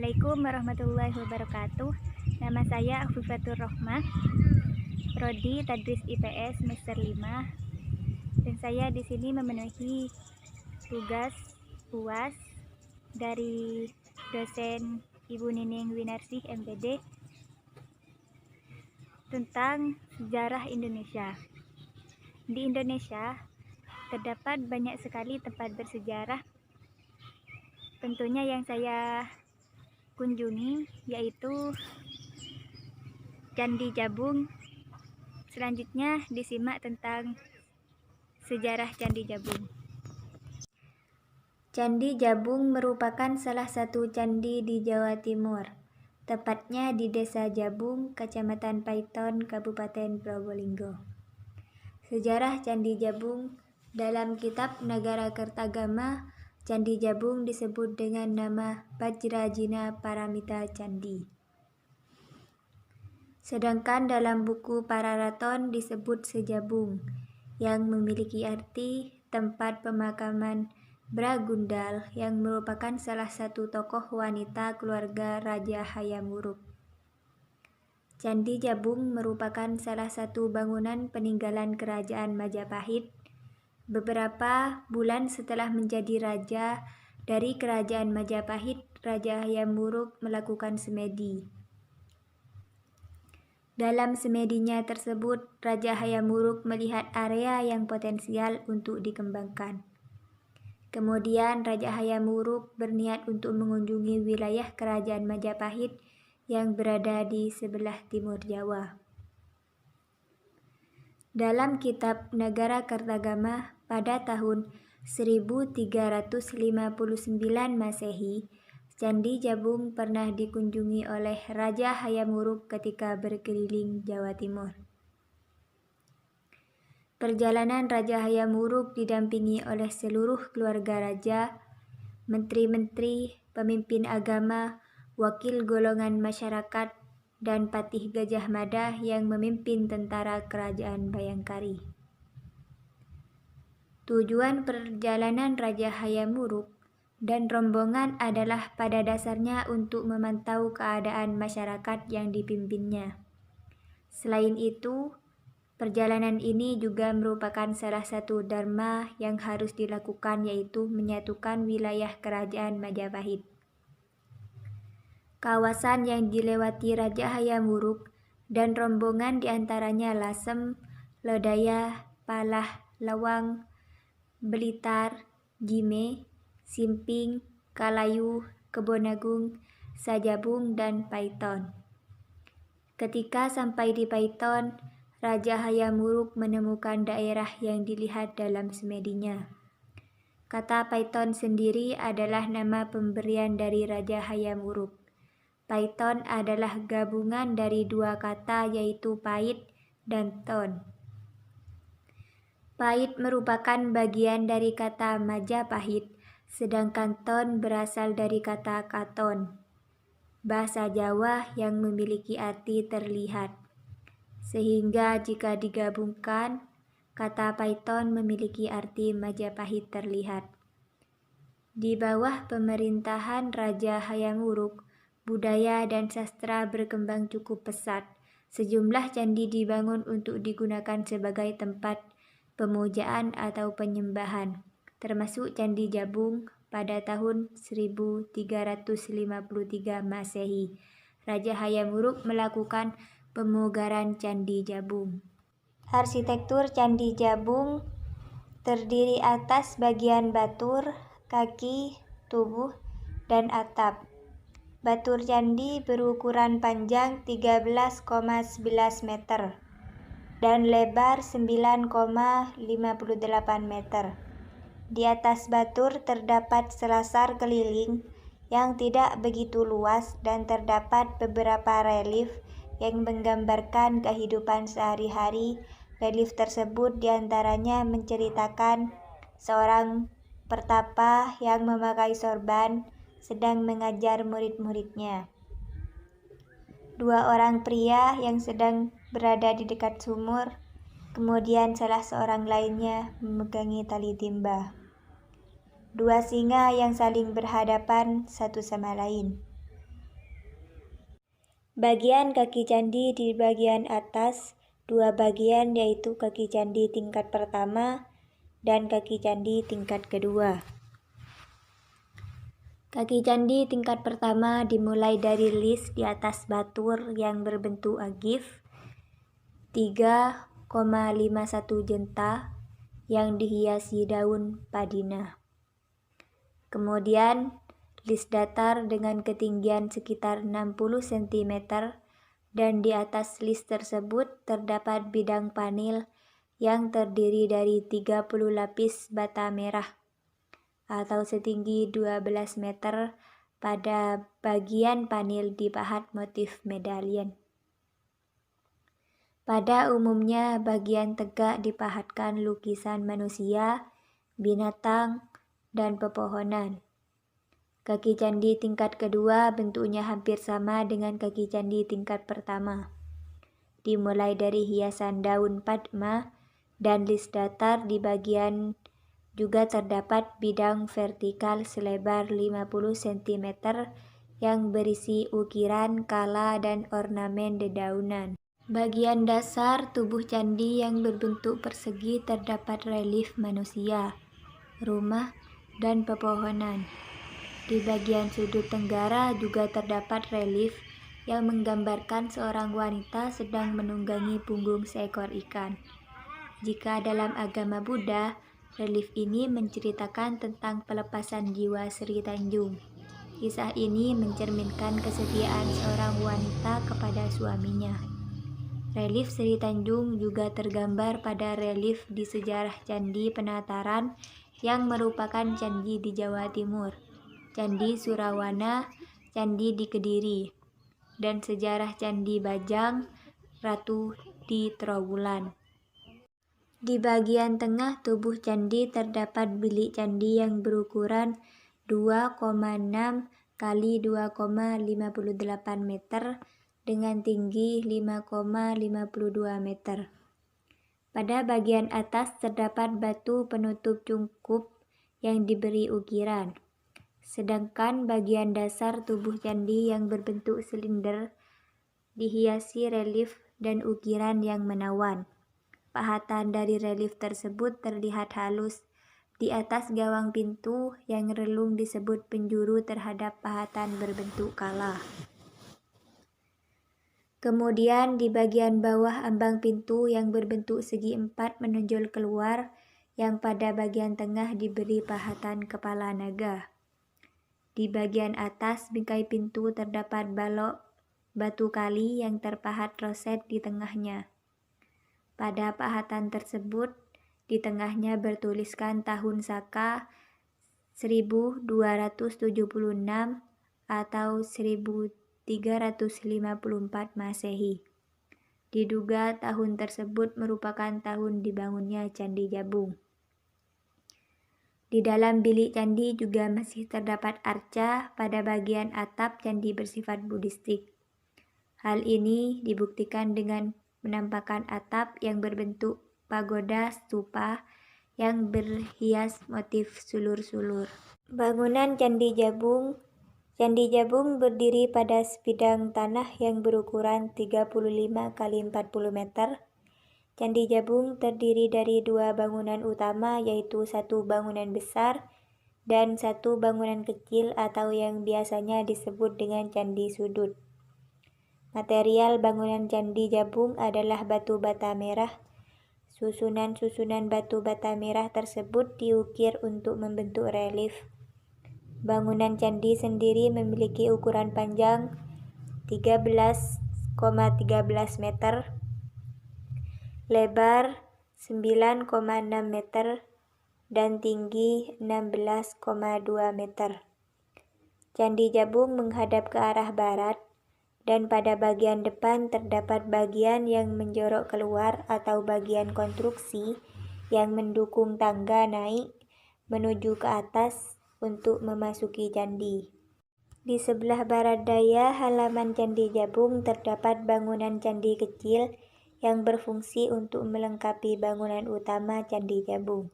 Assalamualaikum warahmatullahi wabarakatuh. Nama saya Afifatur Rohmah, Prodi Tadris IPS semester 5, dan saya di sini memenuhi tugas UAS dari dosen Ibu Nining Winarsih MPD tentang sejarah Indonesia. Di Indonesia terdapat banyak sekali tempat bersejarah. Tentunya yang saya kunjungi yaitu Candi Jabung. Selanjutnya disimak tentang sejarah Candi Jabung. Candi Jabung merupakan salah satu candi di Jawa Timur, tepatnya di Desa Jabung, Kecamatan Paiton, Kabupaten Probolinggo. Sejarah Candi Jabung: dalam kitab Nagarakertagama, Candi Jabung disebut dengan nama Vajrajina Paramita Candi. Sedangkan dalam buku Pararaton disebut Sejabung, yang memiliki arti tempat pemakaman Bragundal, yang merupakan salah satu tokoh wanita keluarga Raja Hayam Wuruk. Candi Jabung merupakan salah satu bangunan peninggalan Kerajaan Majapahit. Beberapa bulan setelah menjadi raja dari Kerajaan Majapahit, Raja Hayam Wuruk melakukan semedi. Dalam semedinya tersebut, Raja Hayam Wuruk melihat area yang potensial untuk dikembangkan. Kemudian Raja Hayam Wuruk berniat untuk mengunjungi wilayah Kerajaan Majapahit yang berada di sebelah timur Jawa. Dalam kitab Nagarakertagama pada tahun 1359 Masehi, Candi Jabung pernah dikunjungi oleh Raja Hayam Wuruk ketika berkeliling Jawa Timur. Perjalanan Raja Hayam Wuruk didampingi oleh seluruh keluarga raja, menteri-menteri, pemimpin agama, wakil golongan masyarakat, dan Patih Gajah Mada yang memimpin tentara kerajaan Bayangkari. Tujuan perjalanan Raja Hayam Wuruk dan rombongan adalah pada dasarnya untuk memantau keadaan masyarakat yang dipimpinnya. Selain itu, perjalanan ini juga merupakan salah satu dharma yang harus dilakukan, yaitu menyatukan wilayah Kerajaan Majapahit. Kawasan yang dilewati Raja Hayam Wuruk dan rombongan diantaranya Lasem, Lodaya, Palah, Lawang, Blitar, Jime, Simping, Kalayu, Kebonagung, Sajabung, dan Paiton. Ketika sampai di Paiton, Raja Hayam Wuruk menemukan daerah yang dilihat dalam semedinya. Kata Paiton sendiri adalah nama pemberian dari Raja Hayam Wuruk. Paiton adalah gabungan dari dua kata, yaitu pait dan ton. Pait merupakan bagian dari kata Majapahit, sedangkan ton berasal dari kata katon, bahasa Jawa yang memiliki arti terlihat. Sehingga jika digabungkan, kata Paiton memiliki arti Majapahit terlihat. Di bawah pemerintahan Raja Hayam Wuruk, budaya dan sastra berkembang cukup pesat. Sejumlah candi dibangun untuk digunakan sebagai tempat pemujaan atau penyembahan, termasuk Candi Jabung pada tahun 1353 Masehi. Raja Hayam Wuruk melakukan pemugaran Candi Jabung. Arsitektur Candi Jabung terdiri atas bagian batur, kaki, tubuh, dan atap. Batur candi berukuran panjang 13,11 meter dan lebar 9,58 meter. Di atas batur terdapat selasar keliling yang tidak begitu luas dan terdapat beberapa relief yang menggambarkan kehidupan sehari-hari. Relief tersebut diantaranya menceritakan seorang pertapa yang memakai sorban sedang mengajar murid-muridnya. Dua orang pria yang sedang berada di dekat sumur, kemudian salah seorang lainnya memegangi tali timba. Dua singa yang saling berhadapan satu sama lain. Bagian kaki candi di bagian atas, dua bagian yaitu kaki candi tingkat pertama dan kaki candi tingkat kedua. Kaki candi tingkat pertama dimulai dari list di atas batur yang berbentuk agif 3,51 jenta yang dihiasi daun padina. Kemudian list datar dengan ketinggian sekitar 60 cm dan di atas list tersebut terdapat bidang panel yang terdiri dari 30 lapis bata merah atau setinggi 12 meter. Pada bagian panel dipahat motif medallion. Pada umumnya bagian tegak dipahatkan lukisan manusia, binatang, dan pepohonan. Kaki candi tingkat kedua bentuknya hampir sama dengan kaki candi tingkat pertama. Dimulai dari hiasan daun padma dan list datar di bagian juga terdapat bidang vertikal selebar 50 cm yang berisi ukiran, kala, dan ornamen dedaunan. Bagian dasar tubuh candi yang berbentuk persegi terdapat relief manusia, rumah, dan pepohonan. Di bagian sudut tenggara juga terdapat relief yang menggambarkan seorang wanita sedang menunggangi punggung seekor ikan. Jika dalam agama Buddha, relief ini menceritakan tentang pelepasan jiwa Sri Tanjung. Kisah ini mencerminkan kesetiaan seorang wanita kepada suaminya. Relief Sri Tanjung juga tergambar pada relief di sejarah Candi Penataran yang merupakan candi di Jawa Timur, Candi Surawana, Candi di Kediri, dan sejarah Candi Bajang Ratu di Trowulan. Di bagian tengah tubuh candi terdapat bilik candi yang berukuran 2,6 kali 2,58 meter dengan tinggi 5,52 meter. Pada bagian atas terdapat batu penutup cungkup yang diberi ukiran. Sedangkan bagian dasar tubuh candi yang berbentuk silinder dihiasi relief dan ukiran yang menawan. Pahatan dari relief tersebut terlihat halus. Di atas gawang pintu yang relung disebut penjuru terhadap pahatan berbentuk kala. Kemudian di bagian bawah ambang pintu yang berbentuk segi empat menonjol keluar, yang pada bagian tengah diberi pahatan kepala naga. Di bagian atas bingkai pintu terdapat balok batu kali yang terpahat roset di tengahnya. Pada pahatan tersebut, di tengahnya bertuliskan tahun Saka 1276 atau 1354 Masehi. Diduga tahun tersebut merupakan tahun dibangunnya Candi Jabung. Di dalam bilik candi juga masih terdapat arca pada bagian atap candi bersifat Buddhistik. Hal ini dibuktikan dengan penampakan atap yang berbentuk pagoda stupa yang berhias motif sulur-sulur. Bangunan Candi Jabung. Candi Jabung berdiri pada sebidang tanah yang berukuran 35 kali 40 meter. Candi Jabung terdiri dari dua bangunan utama, yaitu satu bangunan besar dan satu bangunan kecil atau yang biasanya disebut dengan candi sudut. Material bangunan Candi Jabung adalah batu bata merah. Susunan-susunan batu bata merah tersebut diukir untuk membentuk relief. Bangunan candi sendiri memiliki ukuran panjang 13,13 meter, lebar 9,6 meter, dan tinggi 16,2 meter. Candi Jabung menghadap ke arah barat, dan pada bagian depan terdapat bagian yang menjorok keluar atau bagian konstruksi yang mendukung tangga naik menuju ke atas untuk memasuki candi. Di sebelah barat daya halaman Candi Jabung terdapat bangunan candi kecil yang berfungsi untuk melengkapi bangunan utama Candi Jabung.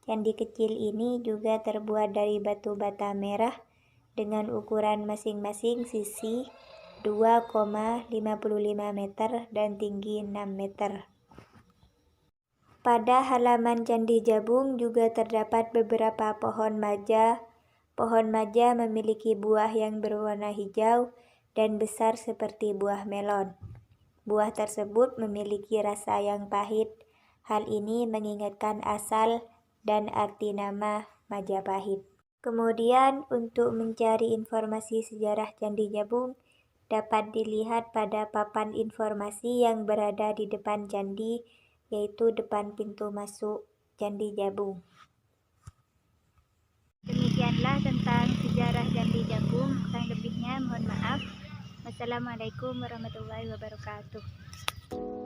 Candi kecil ini juga terbuat dari batu bata merah dengan ukuran masing-masing sisi 2,55 meter dan tinggi 6 meter. Pada halaman Candi Jabung juga terdapat beberapa pohon maja. Pohon maja memiliki buah yang berwarna hijau dan besar seperti buah melon. Buah tersebut memiliki rasa yang pahit. Hal ini mengingatkan asal dan arti nama Majapahit. Kemudian untuk mencari informasi sejarah Candi Jabung dapat dilihat pada papan informasi yang berada di depan candi, yaitu depan pintu masuk Candi Jabung. Demikianlah tentang sejarah Candi Jabung. Kurang lebihnya mohon maaf. Wassalamualaikum warahmatullahi wabarakatuh.